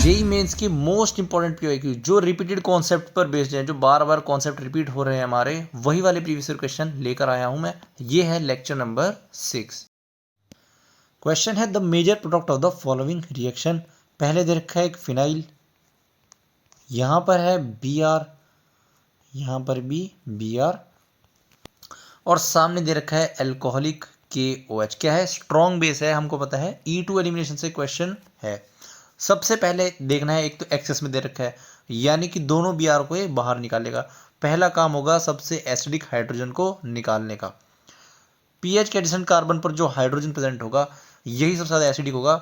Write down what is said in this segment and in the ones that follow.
JEE mains की most important PYQ जो repeated concept पर बेस्ड है, जो बार बार कॉन्सेप्ट रिपीट हो रहे हैं हमारे, वही वाले प्रीवियस ईयर क्वेश्चन लेकर आया हूं मैं। ये है लेक्चर नंबर 6। क्वेश्चन है the major product of the following reaction. पहले दे रखा है एक फिनाइल, यहां पर है बी आर, यहां पर भी बी आर, और सामने दे रखा है एल्कोहलिक KOH। क्या है? स्ट्रॉन्ग बेस है, हमको पता है। E2 एलिमिनेशन से क्वेश्चन है। सबसे पहले देखना है, एक तो एक्सेस में दे रखा है, यानी कि दोनों बी आर को ये बाहर निकालेगा। पहला काम होगा सबसे एसिडिक हाइड्रोजन को निकालने का। पीएच के एडिशन कार्बन पर जो हाइड्रोजन प्रेजेंट होगा यही सबसे ज़्यादा एसिडिक होगा।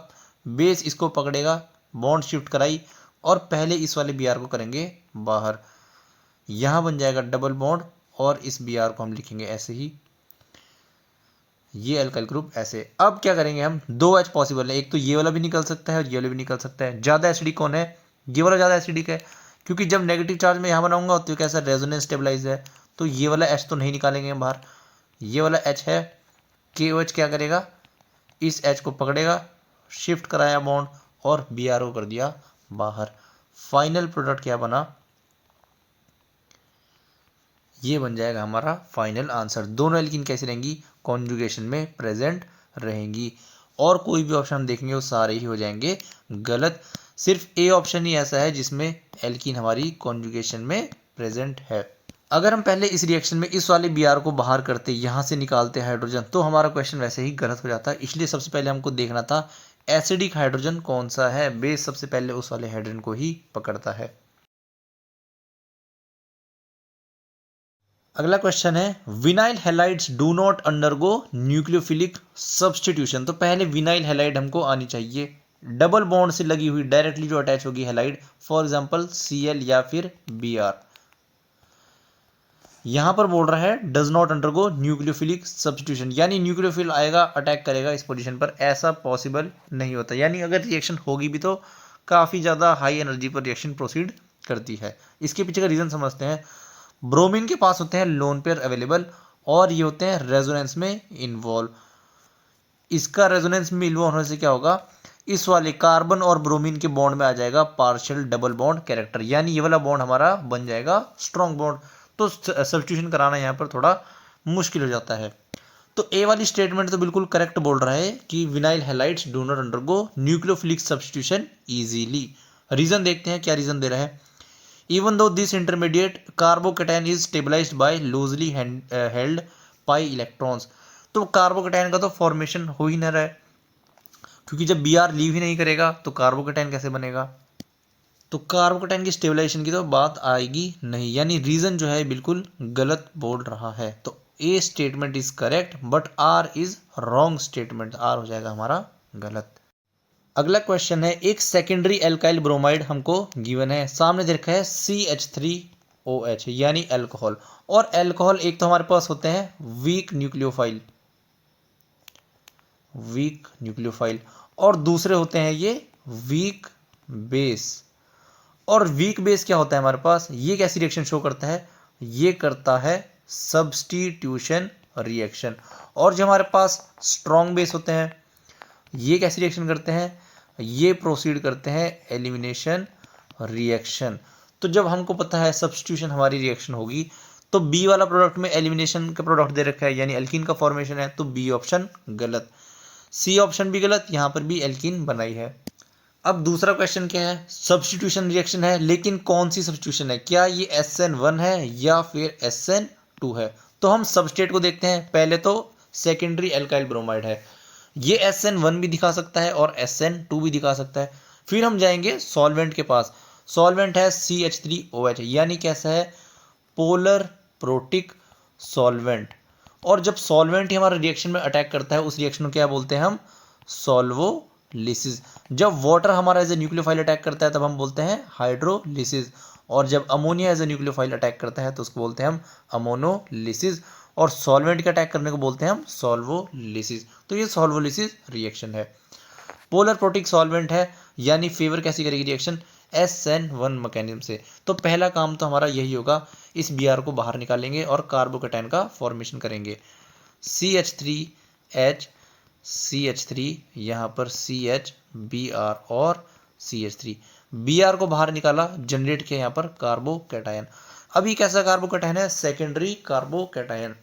बेस इसको पकड़ेगा, बॉन्ड शिफ्ट कराई, और पहले इस वाले बी आर को करेंगे बाहर। यहां बन जाएगा डबल बॉन्ड, और इस बी आर को हम लिखेंगे ऐसे ही, ये अल्काइल ग्रुप ऐसे। अब क्या करेंगे हम, दो एच पॉसिबल है, एक तो ये वाला भी निकल सकता है और ये वाला भी निकल सकता है। ज़्यादा एसिडिक कौन है? ये वाला ज़्यादा एसिडिक है, क्योंकि जब नेगेटिव चार्ज में यहाँ बनाऊंगा तो कैसा रेजोनेंस स्टेबलाइज है, तो ये वाला एच तो नहीं निकालेंगे हम बाहर। ये वाला एच है, KOH क्या करेगा, इस एच को पकड़ेगा, शिफ्ट कराया बॉन्ड, और बी आर को कर दिया बाहर। फाइनल प्रोडक्ट क्या बना, ये बन जाएगा हमारा फाइनल आंसर। दोनों एल्कीन कैसी रहेंगी? कॉन्जुगेशन में प्रेजेंट रहेंगी। और कोई भी ऑप्शन हम देखेंगे वो सारे ही हो जाएंगे गलत। सिर्फ ए ऑप्शन ही ऐसा है जिसमें एल्कीन हमारी कॉन्जुगेशन में प्रेजेंट है। अगर हम पहले इस रिएक्शन में इस वाले बी आर को बाहर करते, यहाँ से निकालते हाइड्रोजन, तो हमारा क्वेश्चन वैसे ही गलत हो जाता। इसलिए सबसे पहले हमको देखना था एसिडिक हाइड्रोजन कौन सा है। बेस सबसे पहले उस वाले हाइड्रोजन को ही पकड़ता है। अगला क्वेश्चन है vinyl halides do not undergo nucleophilic substitution. तो पहले विनाइल हैलाइड हमको आनी चाहिए, डबल बॉन्ड से लगी हुई, डायरेक्टली जो अटैच होगी हैलाइड, फॉर एग्जांपल Cl या फिर Br। यहां पर बोल रहा है does not undergo nucleophilic substitution, यानी न्यूक्लियोफिल आएगा, अटैक करेगा इस पोजीशन पर। ऐसा पॉसिबल नहीं होता, यानी अगर रिएक्शन होगी भी तो काफ़ी ज़्यादा हाई एनर्जी पर रिएक्शन प्रोसीड करती है। इसके पीछे का रीज़न समझते हैं। ब्रोमीन के पास होते हैं लोन पेयर अवेलेबल, और ये होते हैं रेजोनेंस में इन्वॉल्व। इसका रेजोनेंस में इन्वॉल्व होने से क्या होगा, इस वाले कार्बन और ब्रोमीन के बॉन्ड में आ जाएगा पार्शियल डबल बॉन्ड कैरेक्टर, यानी ये वाला बॉन्ड हमारा बन जाएगा स्ट्रॉन्ग बॉन्ड। तो सब्स्टिट्यूशन कराना यहाँ पर थोड़ा मुश्किल हो जाता है। तो ए वाली स्टेटमेंट तो बिल्कुल करेक्ट बोल रहा है कि vinyl halides do not undergo nucleophilic substitution easily. Reason देखते हैं, क्या रीजन दे रहा है। Even though this intermediate carbocation is stabilized by loosely held pi electrons, तो कार्बोकेटाइन का तो फॉर्मेशन हो ही ना रहा है, क्योंकि जब Br लीव ही नहीं करेगा तो कार्बोकेटाइन कैसे बनेगा। तो कार्बोकेटाइन की स्टेबलाइजेशन की तो बात आएगी नहीं, यानी रीजन जो है बिल्कुल गलत बोल रहा है। तो A statement is correct but R is wrong statement, R हो जाएगा हमारा गलत। अगला क्वेश्चन है एक सेकेंडरी एल्काइल ब्रोमाइड हमको गिवन है, सामने दे रखा है CH3OH यानी अल्कोहल। और अल्कोहल एक तो हमारे पास होते हैं वीक न्यूक्लियोफाइल, और दूसरे होते हैं ये वीक बेस। और वीक बेस क्या होता है हमारे पास, ये कैसी रिएक्शन शो करता है, ये करता है सब्स्टिट्यूशन रिएक्शन। और जो हमारे पास स्ट्रॉन्ग बेस होते हैं ये कैसी रिएक्शन करते हैं, ये प्रोसीड करते हैं एलिमिनेशन रिएक्शन। तो जब हमको पता है सब्स्टिट्यूशन हमारी रिएक्शन होगी, तो बी वाला प्रोडक्ट में एलिमिनेशन का प्रोडक्ट दे रखा है, यानी एल्कीन का फॉर्मेशन है, तो बी ऑप्शन गलत। सी ऑप्शन भी गलत, यहां पर भी एल्कीन बनाई है। अब दूसरा क्वेश्चन क्या है, सब्स्टिट्यूशन रिएक्शन है, लेकिन कौन सी सब्स्टिट्यूशन है, क्या ये SN1 है या फिर SN2 है। तो हम सबस्टेट को देखते हैं। पहले तो सेकेंडरी एल्काइल ब्रोमाइड है, ये SN1 भी दिखा सकता है और SN2 भी दिखा सकता है। फिर हम जाएंगे सॉल्वेंट के पास, सॉल्वेंट है CH3OH, यानी कैसा है, पोलर प्रोटिक सॉल्वेंट। और जब सॉल्वेंट ही हमारा रिएक्शन में अटैक करता है, उस रिएक्शन को क्या बोलते हैं हम, सॉल्वोलिसिस। जब वाटर हमारा एज ए न्यूक्लियोफाइल अटैक करता है तब हम बोलते हैं हाइड्रोलिसिस, और जब ammonia as a nucleophile attack करता है तो उसको बोलते हैं हम अमोनोलिसिस, और सॉल्वेंट के अटैक करने को बोलते हैं हम सॉल्वोलिसिस। तो ये सॉल्वोलिसिस रिएक्शन है। पोलर प्रोटिक सॉल्वेंट है, यानी फेवर कैसी करेगी रिएक्शन, SN1 मैकेनिज्म से। तो पहला काम तो हमारा यही होगा, इस Br को बाहर निकालेंगे और कार्बोकेटाइन का फॉर्मेशन करेंगे। CH3H CH3, यहाँ पर CH Br और CH3। Br को बाहर निकाला, जनरेट किया यहाँ पर कार्बोकैटायन। अब ये कैसा कार्बोकैटायन है? Secondary carbocation.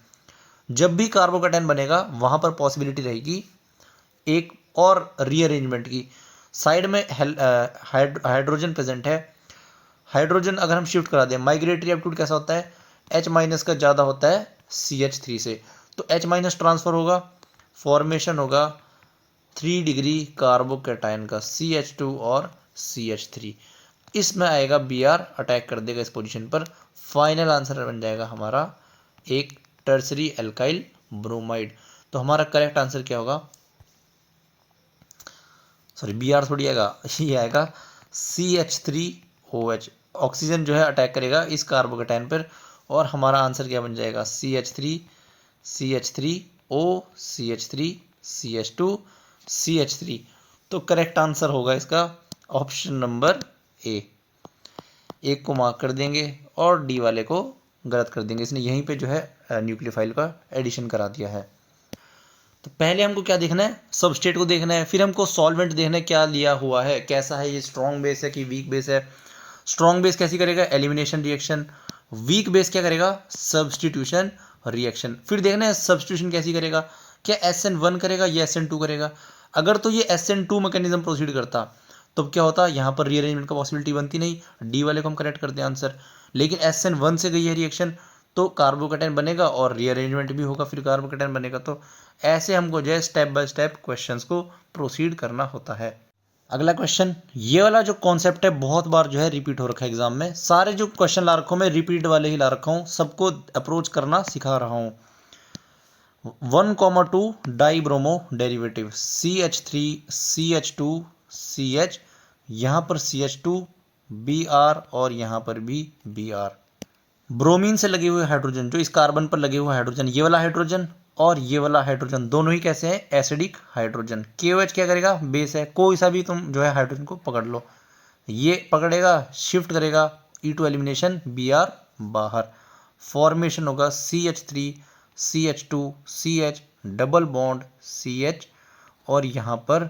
जब भी कार्बोकैटायन बनेगा वहां पर पॉसिबिलिटी रहेगी एक और रीअरेंजमेंट की। साइड में हाइड्रोजन प्रेजेंट है, हाइड्रोजन अगर हम शिफ्ट करा दें, माइग्रेटरी एप्टीट्यूड कैसा होता है? H- का ज़्यादा होता है CH3 से, तो H- ट्रांसफर होगा, फॉर्मेशन होगा 3 डिग्री कार्बोकैटायन का, CH2 और CH3। इसमें आएगा Br, अटैक कर देगा इस पोजीशन पर। फाइनल आंसर बन जाएगा हमारा एक टर्सरी एल्काइल ब्रोमाइड। तो हमारा करेक्ट आंसर क्या होगा? सॉरी, Br थोड़ी आएगा, ये आएगा CH3OH। ऑक्सीजन जो है अटैक करेगा इस कार्बोकैटायन पर, और हमारा आंसर क्या बन जाएगा? CH3O, CH3, CH2, CH3। तो करेक्ट आंसर होगा इसका ऑप्शन नंबर ए। एक को मार्क कर देंगे और डी वाले को गलत कर देंगे, इसने यहीं पे जो है न्यूक्लियोफाइल का एडिशन करा दिया है। तो पहले हमको क्या देखना है? सबस्ट्रेट को देखना है, फिर हमको सॉल्वेंट देखना है क्या लिया हुआ है, कैसा है ये, स्ट्रॉन्ग बेस है कि वीक बेस है। स्ट्रॉन्ग बेस कैसी करेगा? Elimination reaction. वीक बेस क्या करेगा? Substitution reaction. फिर देखना है सब्सटीट्यूशन कैसी करेगा, क्या SN1 करेगा या SN2 करेगा। अगर तो ये SN2 मैकेनिज्म प्रोसीड करता तो क्या होता? यहाँ पर रीअरेंजमेंट का पॉसिबिलिटी बनती नहीं, डी वाले को हम करेक्ट करते हैं आंसर। लेकिन SN1 से गई है रिएक्शन तो कार्बोकैटायन बनेगा और रीअरेंजमेंट भी होगा, फिर कार्बोकैटायन बनेगा। तो ऐसे हमको जो है स्टेप बाय स्टेप क्वेश्चंस को प्रोसीड करना होता है। अगला क्वेश्चन, ये वाला जो कॉन्सेप्ट है बहुत बार जो है रिपीट हो रखा है एग्जाम में। सारे जो क्वेश्चन ला रखा हूँ मैं रिपीट वाले ही ला रखा हूँ, सबको अप्रोच करना सिखा रहा हूँ। 1,2 die bromo derivative CH3 CH2 CH, यहाँ पर CH2 Br और यहाँ पर भी Br। ब्रोमीन से लगे हुए हाइड्रोजन, जो इस कार्बन पर लगे हुए हाइड्रोजन, ये वाला हाइड्रोजन और ये वाला हाइड्रोजन दोनों ही कैसे हैं? Acidic hydrogen. KOH क्या करेगा? बेस है, कोई सा भी तुम जो है हाइड्रोजन को पकड़ लो, ये पकड़ेगा, शिफ्ट करेगा, E2 एलिमिनेशन, Br बाहर, फॉर्मेशन होगा CH3 CH2 CH, double bond CH और यहाँ पर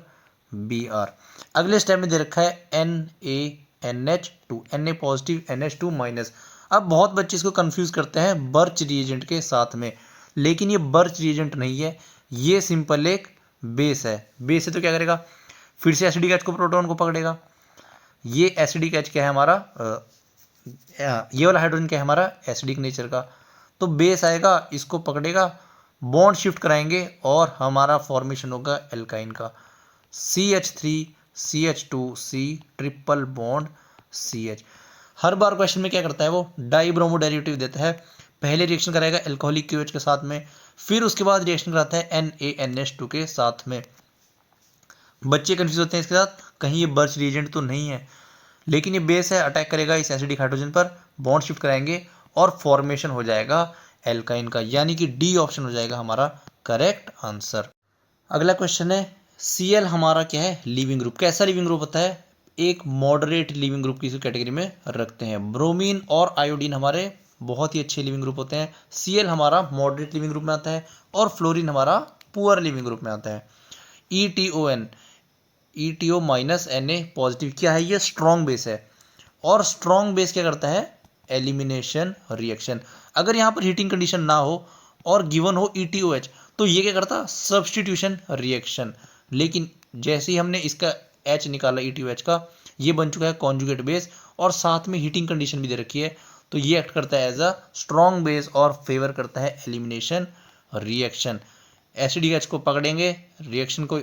Br। अगले स्टेप में दे रखा है NaNH2, Na positive NH2 minus. अब बहुत बच्चे इसको कंफ्यूज करते हैं बर्च रिएजेंट के साथ में, लेकिन ये बर्च रिएजेंट नहीं है, ये सिंपल एक बेस है। बेस है तो क्या करेगा? फिर से एसिडिक H को, प्रोटॉन को पकड़ेगा। ये एसिडिक H क्या है हमारा? ये वाला हाइड्रोजन क्या है हमारा? एसिडिक नेचर का। तो बेस आएगा, इसको पकड़ेगा, बॉन्ड शिफ्ट कराएंगे और हमारा फॉर्मेशन होगा एल्काइन का, CH3 CH2C, triple bond CH। हर बार क्वेश्चन में क्या करता है वो? डाई ब्रोमो डेरिवेटिव देता है, पहले रिएक्शन कराएगा एल्कोहलिक QH के साथ में, फिर उसके बाद रिएक्शन कराता है NaNH2 के साथ में। बच्चे कंफ्यूज होते हैं इसके साथ, कहीं ये बर्च रिएजेंट तो नहीं है, लेकिन ये बेस है, अटैक करेगा इस एसिडिक हाइड्रोजन पर, बॉन्ड शिफ्ट कराएंगे और फॉर्मेशन हो जाएगा एल्काइन का, यानी कि डी ऑप्शन हो जाएगा हमारा करेक्ट आंसर। अगला क्वेश्चन है, Cl हमारा क्या है? Leaving group. कैसा लिविंग ग्रुप होता है? एक मॉडरेट लिविंग ग्रुप की कैटेगरी में रखते हैं। ब्रोमीन और आयोडीन हमारे बहुत ही अच्छे लिविंग ग्रुप होते हैं, Cl हमारा मॉडरेट लिविंग ग्रुप में आता है और फ्लोरीन हमारा पुअर लिविंग ग्रुप में आता है। ETON, ETO minus Na positive, क्या है? ये स्ट्रॉन्ग बेस है, और स्ट्रॉन्ग बेस क्या करता है? Elimination reaction. अगर यहाँ पर हीटिंग कंडीशन ना हो और गिवन हो ETOH, तो ये क्या करता? Substitution reaction. लेकिन जैसे ही हमने इसका H निकाला ETOH का, ये बन चुका है कॉन्जुगेट बेस और साथ में हीटिंग कंडीशन भी दे रखी है, तो ये एक्ट करता है एज अ स्ट्रॉन्ग बेस और फेवर करता है एलिमिनेशन रिएक्शन। एसिडिक H को पकड़ेंगे, रिएक्शन को,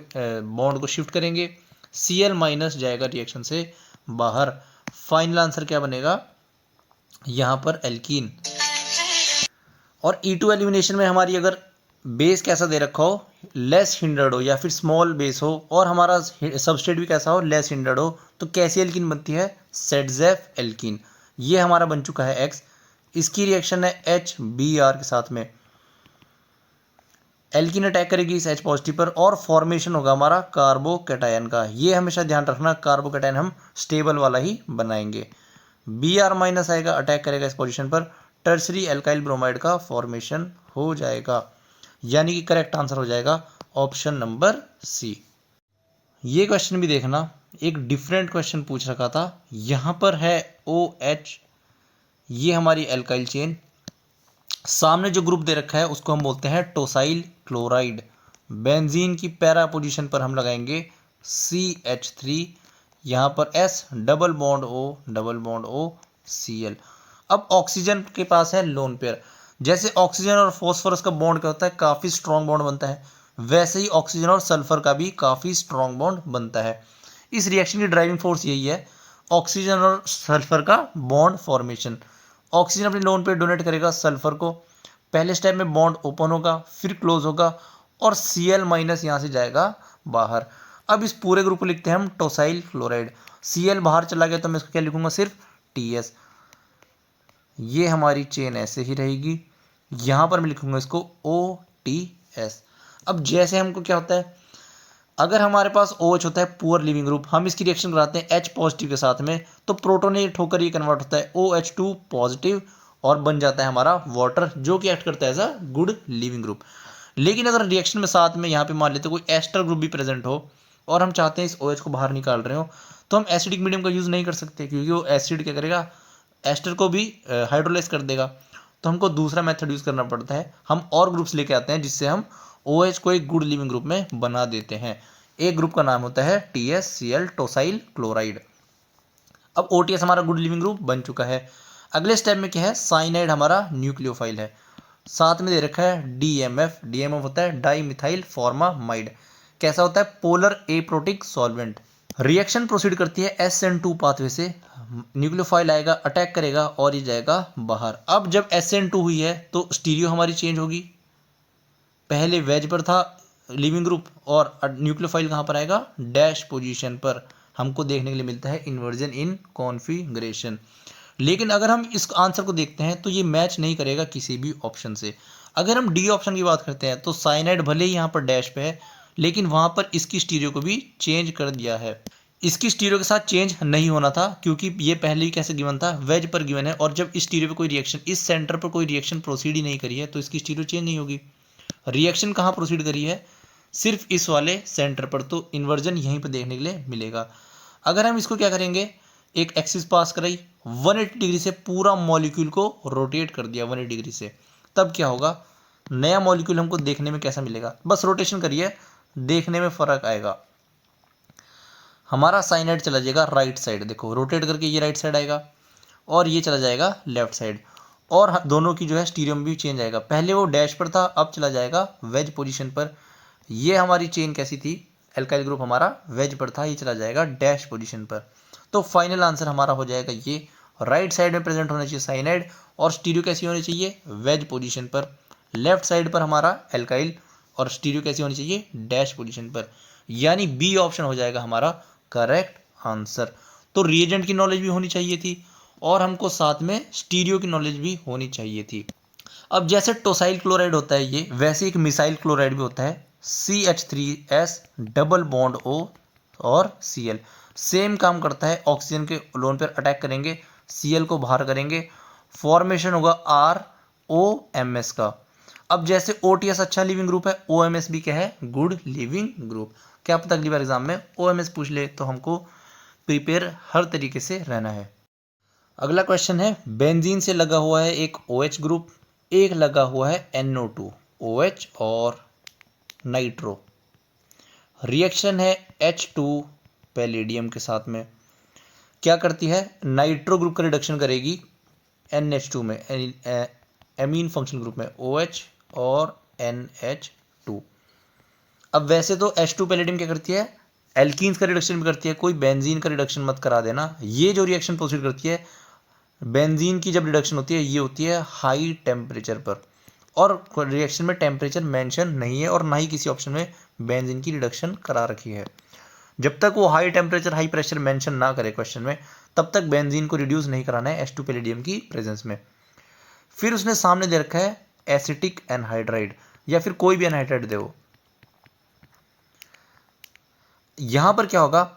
बॉन्ड को शिफ्ट करेंगे, Cl माइनस जाएगा रिएक्शन से बाहर। फाइनल आंसर क्या बनेगा यहाँ पर? एल्कीन। और E2 एलिमिनेशन में हमारी अगर बेस कैसा दे रखा हो, लेस हिंडर्ड हो या फिर स्मॉल बेस हो, और हमारा सबस्ट्रेट भी कैसा हो, लेस हिंडर्ड हो, तो कैसी एल्कीन बनती है? सेडजेफ एल्कीन। ये हमारा बन चुका है X। इसकी रिएक्शन है HBr के साथ में, एल्कीन अटैक करेगी इस H पॉजिटिव पर और फॉर्मेशन होगा हमारा कार्बोकैटायन का। ये हमेशा ध्यान रखना, कार्बोकैटायन हम स्टेबल वाला ही बनाएंगे। Br माइनस आएगा, अटैक करेगा इस पोजीशन पर, टर्सरी एल्काइल ब्रोमाइड का फॉर्मेशन हो जाएगा, यानी कि करेक्ट आंसर हो जाएगा ऑप्शन नंबर C। ये क्वेश्चन भी देखना, एक डिफरेंट क्वेश्चन पूछ रखा था। यहाँ पर है OH, ये हमारी एल्काइल चेन, सामने जो ग्रुप दे रखा है उसको हम बोलते हैं टोसाइल क्लोराइड। बेंजीन की पैरा पोजीशन पर हम लगाएंगे CH3, यहाँ पर S, double bond O Cl। अब ऑक्सीजन के पास है लोन पेयर। जैसे ऑक्सीजन और फॉस्फोरस का बॉन्ड क्या होता है, काफ़ी स्ट्रॉन्ग बॉन्ड बनता है, वैसे ही ऑक्सीजन और सल्फर का भी काफ़ी स्ट्रॉन्ग बॉन्ड बनता है। इस रिएक्शन की ड्राइविंग फोर्स यही है, ऑक्सीजन और सल्फर का बॉन्ड फॉर्मेशन। ऑक्सीजन अपनी लोन पेयर डोनेट करेगा सल्फर को, पहले स्टेप में बॉन्ड ओपन होगा, फिर क्लोज होगा और Cl- यहाँ से जाएगा बाहर। अब इस पूरे ग्रुप को लिखते हैं हम टोसाइल क्लोराइड। Cl बाहर चला गया तो मैं इसको क्या लिखूंगा, सिर्फ Ts। ये हमारी चेन ऐसे ही रहेगी, यहाँ पर मैं लिखूंगा इसको OTS। अब जैसे हमको क्या होता है, अगर हमारे पास OH होता है पुअर लिविंग ग्रुप, हम इसकी रिएक्शन कराते हैं H पॉजिटिव के साथ में, तो प्रोटोनेट होकर ये कन्वर्ट होता है OH2 पॉजिटिव और बन जाता है हमारा वाटर, जो कि एक्ट करता है as a good leaving group. लेकिन अगर रिएक्शन में साथ में यहाँ पे मान लेते कोई एस्टर ग्रुप भी प्रेजेंट हो और हम चाहते हैं इस OH को बाहर निकाल रहे हो, तो हम एसिडिक मीडियम का यूज़ नहीं कर सकते, क्योंकि वो एसिड क्या करेगा, एस्टर को भी हाइड्रोलाइज कर देगा। तो हमको दूसरा मेथड यूज़ करना पड़ता है, हम और ग्रुप्स लेके आते हैं जिससे हम OH को एक गुड लिविंग ग्रुप में बना देते हैं। एक ग्रुप का नाम होता है TsCl, टोसाइल क्लोराइड। अब OTS हमारा गुड लिविंग ग्रुप बन चुका है। अगले स्टेप में क्या है, साइनाइड हमारा न्यूक्लियोफाइल है, साथ में दे रखा है DMF। DMF होता है डाई मिथाइल फॉर्मामाइड। कैसा होता है, polar aprotic solvent. Reaction proceed करती है SN2 पाथवे से, न्यूक्लियोफाइल आएगा, अटैक करेगा और ये जाएगा बाहर। अब जब SN2 हुई है तो स्टीरियो हमारी चेंज होगी, पहले वेज पर था लिविंग ग्रुप और न्यूक्लियोफाइल कहाँ पर आएगा, डैश पोजीशन पर। हमको देखने के लिए मिलता है इन्वर्जन इन कॉन्फ़िगरेशन। लेकिन अगर हम इस आंसर को देखते हैं तो ये मैच नहीं करेगा किसी भी ऑप्शन से। अगर हम डी ऑप्शन की बात करते हैं तो साइनाइड भले ही यहाँ पर डैश पे है, लेकिन वहाँ पर इसकी स्टीरियो को भी चेंज कर दिया है। इसकी स्टीरियो के साथ चेंज नहीं होना था, क्योंकि ये पहले ही कैसे गिवन था, वेज पर गिवन है, और जब इस स्टीरियो पे कोई रिएक्शन, इस सेंटर पर कोई रिएक्शन प्रोसीड ही नहीं करी है तो इसकी स्टीरियो चेंज नहीं होगी। रिएक्शन कहाँ प्रोसीड करी है, सिर्फ इस वाले सेंटर पर, तो इन्वर्जन यहीं पर देखने के लिए मिलेगा। अगर हम इसको क्या करेंगे, एक एक्सिस पास कराई, 180 डिग्री से पूरा मॉलिक्यूल को रोटेट कर दिया 180 डिग्री से, तब क्या होगा, नया मॉलिक्यूल हमको देखने में कैसा मिलेगा, बस रोटेशन करिए, देखने में फर्क आएगा। हमारा साइनाइड चला जाएगा राइट साइड, देखो रोटेट करके ये राइट साइड आएगा और ये चला जाएगा लेफ्ट साइड, और दोनों की जो है स्टीरियो में भी चेंज आएगा। पहले वो डैश पर था, अब चला जाएगा वेज पोजीशन पर। ये हमारी चेन कैसी थी, एल्काइल ग्रुप हमारा वेज पर था, ये चला जाएगा डैश पोजीशन पर। तो फाइनल आंसर हमारा हो जाएगा ये, राइट साइड में प्रेजेंट होना चाहिए साइनाइड और स्टीरियो कैसी होनी चाहिए, वेज पोजीशन पर। लेफ्ट साइड पर हमारा एल्काइल और स्टीरियो कैसी होनी चाहिए, डैश पोजीशन पर। यानी बी ऑप्शन हो जाएगा हमारा करेक्ट आंसर। तो रिएजेंट की नॉलेज भी होनी चाहिए थी और हमको साथ में स्टीरियो की नॉलेज भी होनी चाहिए थी। अब जैसे टोसाइल क्लोराइड होता है ये, वैसे एक मिसाइल क्लोराइड भी होता है, CH3S, डबल बॉन्ड O और Cl। सेम काम करता है, ऑक्सीजन के लोन पर अटैक करेंगे, Cl को बाहर करेंगे, फॉर्मेशन होगा ROMS का। अब जैसे OTS अच्छा लिविंग ग्रुप है, OMS भी क्या है, गुड लिविंग ग्रुप। क्या पता अगली बार एग्जाम में OMS पूछ ले, तो हमको प्रिपेयर हर तरीके से रहना है। अगला क्वेश्चन है, बेंजीन से लगा हुआ है एक OH ग्रुप, एक लगा हुआ है NO2, OH और नाइट्रो। रिएक्शन है H2 पैलेडियम के साथ में, क्या करती है, नाइट्रो ग्रुप का रिडक्शन करेगी NH2 में, एमीन फंक्शन ग्रुप में, OH और NH2। अब वैसे तो H2 पैलेडियम क्या करती है, एल्कीन्स का रिडक्शन भी करती है, कोई बेंजीन का रिडक्शन मत करा देना। ये जो रिएक्शन प्रोसीड करती है, बेंजीन की जब रिडक्शन होती है ये होती है हाई टेम्परेचर पर, और रिएक्शन में टेम्परेचर मेंशन नहीं है और ना ही किसी ऑप्शन में बेंजीन की रिडक्शन करा रखी है। जब तक वो high temperature high pressure mention ना करे क्वेश्चन में, तब तक बेंजीन को रिड्यूस नहीं कराना है H2 पैलेडियम की प्रेजेंस में। फिर उसने सामने दे रखा है एसिटिक एनहाइड्राइड, या फिर कोई भी एनहाइड्राइड दे। यहां पर क्या होगा,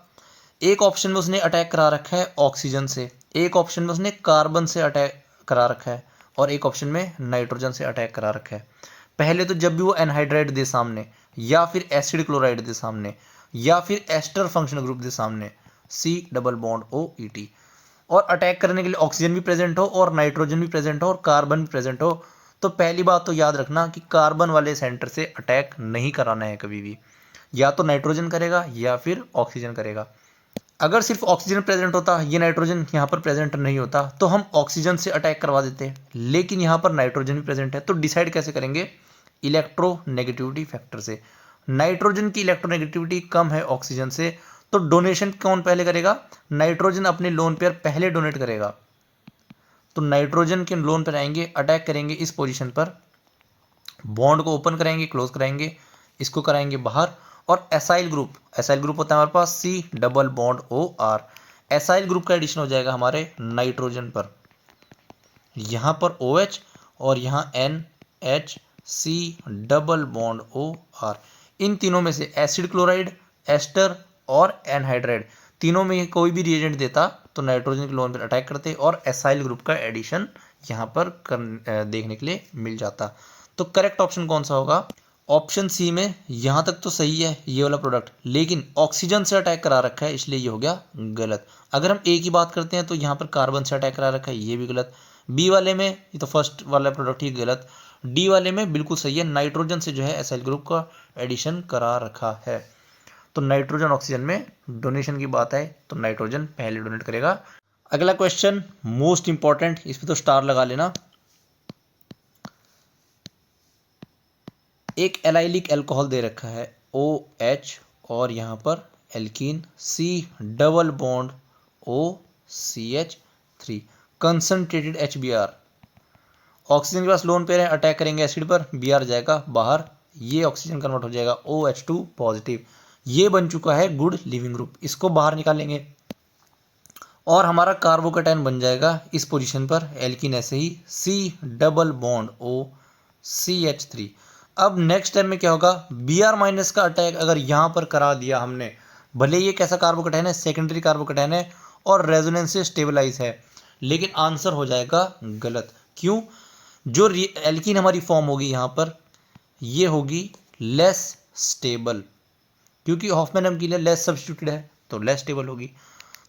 एक ऑप्शन में उसने अटैक करा रखा है ऑक्सीजन से, एक ऑप्शन में उसने कार्बन से अटैक करा रखा है, और एक ऑप्शन में नाइट्रोजन से अटैक करा रखा है। पहले तो जब भी वो एनहाइड्राइड दे सामने, या फिर एसिड क्लोराइड दे सामने, या फिर एस्टर फंक्शनल ग्रुप दे सामने, C डबल बॉन्ड OET। और अटैक करने के लिए ऑक्सीजन भी प्रेजेंट हो और नाइट्रोजन भी प्रेजेंट हो और कार्बन भी प्रेजेंट हो, तो पहली बात तो याद रखना कि कार्बन वाले सेंटर से अटैक नहीं कराना है कभी भी, या तो नाइट्रोजन करेगा या फिर ऑक्सीजन करेगा। अगर सिर्फ ऑक्सीजन प्रेजेंट होता, ये नाइट्रोजन यहाँ पर प्रेजेंट नहीं होता, तो हम ऑक्सीजन से अटैक करवा देते, लेकिन यहाँ पर नाइट्रोजन भी प्रेजेंट है। तो डिसाइड कैसे करेंगे? इलेक्ट्रोनेगेटिविटी फैक्टर से। नाइट्रोजन की इलेक्ट्रोनेगेटिविटी कम है ऑक्सीजन से, तो डोनेशन कौन पहले करेगा? नाइट्रोजन अपने लोन पेयर पहले डोनेट करेगा। तो नाइट्रोजन के लोन पर आएंगे, अटैक करेंगे इस पोजीशन पर, बॉन्ड को ओपन कराएंगे, क्लोज कराएंगे, इसको कराएंगे बाहर, और एसाइल ग्रुप होता है हमारे पास C double bond OR। Acyl group का एडिशन हो जाएगा हमारे नाइट्रोजन पर, यहाँ पर OH और यहाँ NH C double bond OR। इन तीनों में से एसिड क्लोराइड, एस्टर और एनहाइड्राइड, तीनों में कोई भी रिएजेंट देता तो नाइट्रोजन के लोन पर अटैक करते और एसाइल ग्रुप का एडिशन यहाँ पर देखने के लिए मिल जाता। तो करेक्ट ऑप्शन कौन सा होगा? ऑप्शन सी में। यहाँ तक तो सही है ये वाला प्रोडक्ट, लेकिन ऑक्सीजन से अटैक करा रखा है, इसलिए ये हो गया गलत। अगर हम ए की बात करते हैं तो यहाँ पर कार्बन से अटैक करा रखा है, ये भी गलत। बी वाले में ये तो फर्स्ट वाला प्रोडक्ट ही गलत। डी वाले में बिल्कुल सही है, नाइट्रोजन से जो है एसाइल ग्रुप का एडिशन करा रखा है। तो नाइट्रोजन ऑक्सीजन में डोनेशन की बात है तो नाइट्रोजन पहले डोनेट करेगा। अगला क्वेश्चन मोस्ट इंपॉर्टेंट, इस पर तो स्टार लगा लेना। एक एलाइलिक अल्कोहल दे रखा है OH और यहाँ पर alkene C double bond OCH3, concentrated HBr। Oxygen के पास लोन पेयर है, अटैक करेंगे एसिड पर, Br जाएगा बाहर, ये ऑक्सीजन कन्वर्ट हो जाएगा OH2 पॉजिटिव। ये बन चुका है गुड लिविंग ग्रुप, इसको बाहर निकालेंगे और हमारा कार्बोकेटाइन बन जाएगा इस पोजीशन पर, एल्कीन ऐसे ही C डबल बॉन्ड OCH3। अब नेक्स्ट टाइम में क्या होगा? Br माइनस का अटैक अगर यहाँ पर करा दिया हमने, भले ये कैसा कार्बोकेटाइन है, सेकेंडरी कार्बोकेटाइन है और रेजोनेंस से स्टेबलाइज है, लेकिन आंसर हो जाएगा गलत। क्यों? जो एल्कीन हमारी फॉर्म होगी यहाँ पर, ये होगी लेस स्टेबल, क्योंकि हॉफमैन एल्कीन लेस सब्स्टिट्यूटेड है तो लेस स्टेबल होगी।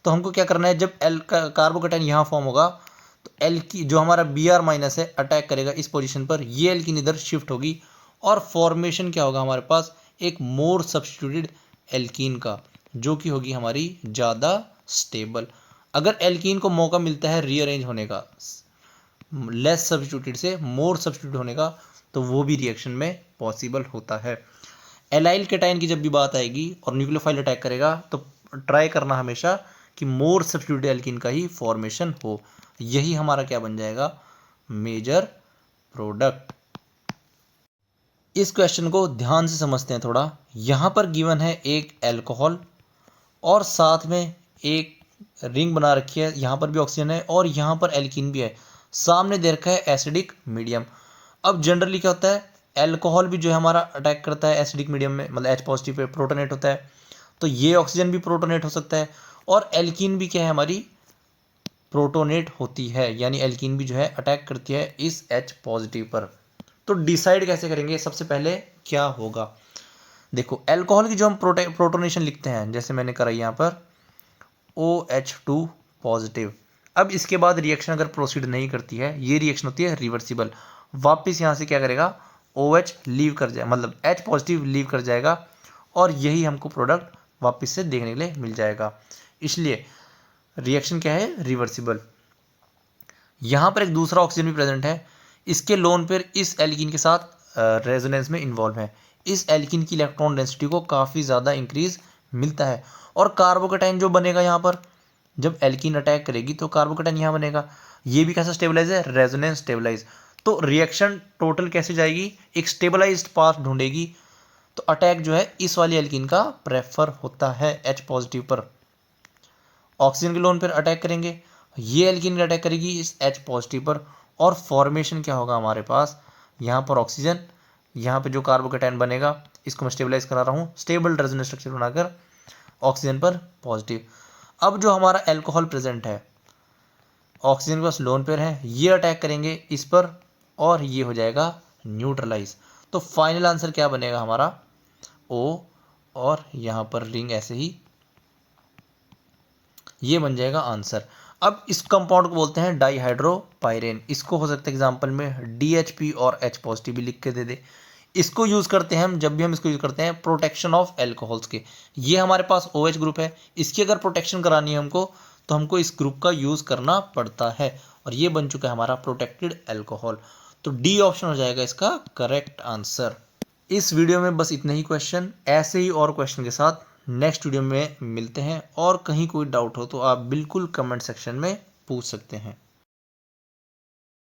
तो हमको क्या करना है, जब कार्बोकेटाइन यहाँ फॉर्म होगा तो एल्की जो हमारा Br माइनस है अटैक करेगा इस पोजीशन पर, ये एल्कीन इधर शिफ्ट होगी और फॉर्मेशन क्या होगा हमारे पास? एक मोर सब्स्टिट्यूटेड एल्कीन का, जो कि होगी हमारी ज़्यादा स्टेबल। अगर एल्कीन को मौका मिलता है रीअरेंज होने का, लेस सब्स्टिट्यूटेड से मोर सब्स्टिट्यूट होने का, तो वो भी रिएक्शन में पॉसिबल होता है। एलाइल केटाइन की जब भी बात आएगी और न्यूक्लियोफाइल अटैक करेगा तो ट्राई करना हमेशा कि मोर सब्स्टिट्यूटेड एल्कीन का ही फॉर्मेशन हो। यही हमारा क्या बन जाएगा? Major product. इस क्वेश्चन को ध्यान से समझते हैं थोड़ा। यहाँ पर गिवन है एक अल्कोहल और साथ में एक रिंग बना रखी है, यहाँ पर भी ऑक्सीजन है और यहाँ पर एल्कीन भी है, सामने दे रखा है एसिडिक मीडियम। अब जनरली क्या होता है, अल्कोहल भी जो है हमारा अटैक करता है एसिडिक मीडियम में, मतलब H पॉजिटिव पे प्रोटोनेट होता है, तो ये ऑक्सीजन भी प्रोटोनेट हो सकता है और एल्कीन भी क्या है हमारी प्रोटोनेट होती है, यानी एल्कीन भी जो है अटैक करती है इस H पॉजिटिव पर। तो डिसाइड कैसे करेंगे? सबसे पहले क्या होगा, देखो अल्कोहल की जो हम प्रोटोनेशन लिखते हैं, जैसे मैंने करा यहाँ पर OH2 पॉजिटिव। अब इसके बाद रिएक्शन अगर प्रोसीड नहीं करती है, ये रिएक्शन होती है रिवर्सिबल, वापस यहाँ से क्या करेगा, OH लीव कर जाए, मतलब H पॉजिटिव लीव कर जाएगा और यही हमको प्रोडक्ट वापस से देखने के लिए मिल जाएगा। इसलिए रिएक्शन क्या है? रिवर्सिबल। यहाँ पर एक दूसरा ऑक्सीजन भी प्रेजेंट है, इसके लोन पेयर इस एल्कीन के साथ रेजोनेंस में इन्वॉल्व है, इस एल्कीन की इलेक्ट्रॉन डेंसिटी को काफ़ी ज़्यादा इंक्रीज मिलता है और कार्बोकेटाइन जो बनेगा यहाँ पर, जब एल्कीन अटैक करेगी तो कार्बोकेटाइन यहाँ बनेगा, ये भी कैसा स्टेबलाइज है? Resonance stabilize. तो रिएक्शन टोटल कैसे जाएगी? एक स्टेबलाइज्ड पाथ ढूंढेगी, तो अटैक जो है इस वाली एल्कीन का प्रेफर होता है H पॉजिटिव पर। ऑक्सीजन के लोन पर अटैक करेंगे, ये एल्कीन अटैक करेगी इस H पॉजिटिव पर और फॉर्मेशन क्या होगा हमारे पास, यहाँ पर ऑक्सीजन, यहाँ पे जो कार्बोकेटाइन बनेगा इसको मैं स्टेबलाइज करा रहा हूँ, स्टेबल रेजोनेंस स्ट्रक्चर बनाकर ऑक्सीजन पर पॉजिटिव। अब जो हमारा अल्कोहल प्रेजेंट है, ऑक्सीजन के पास लोन पेयर है, ये अटैक करेंगे इस पर और ये हो जाएगा न्यूट्रलाइज। तो फाइनल आंसर क्या बनेगा हमारा? O और यहाँ पर रिंग ऐसे ही ये बन जाएगा आंसर। अब इस कंपाउंड को बोलते हैं डाईहाइड्रोपाइरेन। इसको हो सकता है एग्जाम्पल में DHP और H पॉजिटिव भी लिख के दे दे। इसको यूज़ करते हैं हम, जब भी हम इसको यूज़ करते हैं प्रोटेक्शन ऑफ एल्कोहल्स के। ये हमारे पास OH ग्रुप है, इसकी अगर प्रोटेक्शन करानी है हमको तो हमको इस ग्रुप का यूज़ करना पड़ता है, और ये बन चुका है हमारा प्रोटेक्टेड एल्कोहल। तो डी ऑप्शन हो जाएगा इसका करेक्ट आंसर। इस वीडियो में बस इतने ही क्वेश्चन, ऐसे ही और क्वेश्चन के साथ नेक्स्ट वीडियो में मिलते हैं। और कहीं कोई डाउट हो तो आप बिल्कुल कमेंट सेक्शन में पूछ सकते हैं।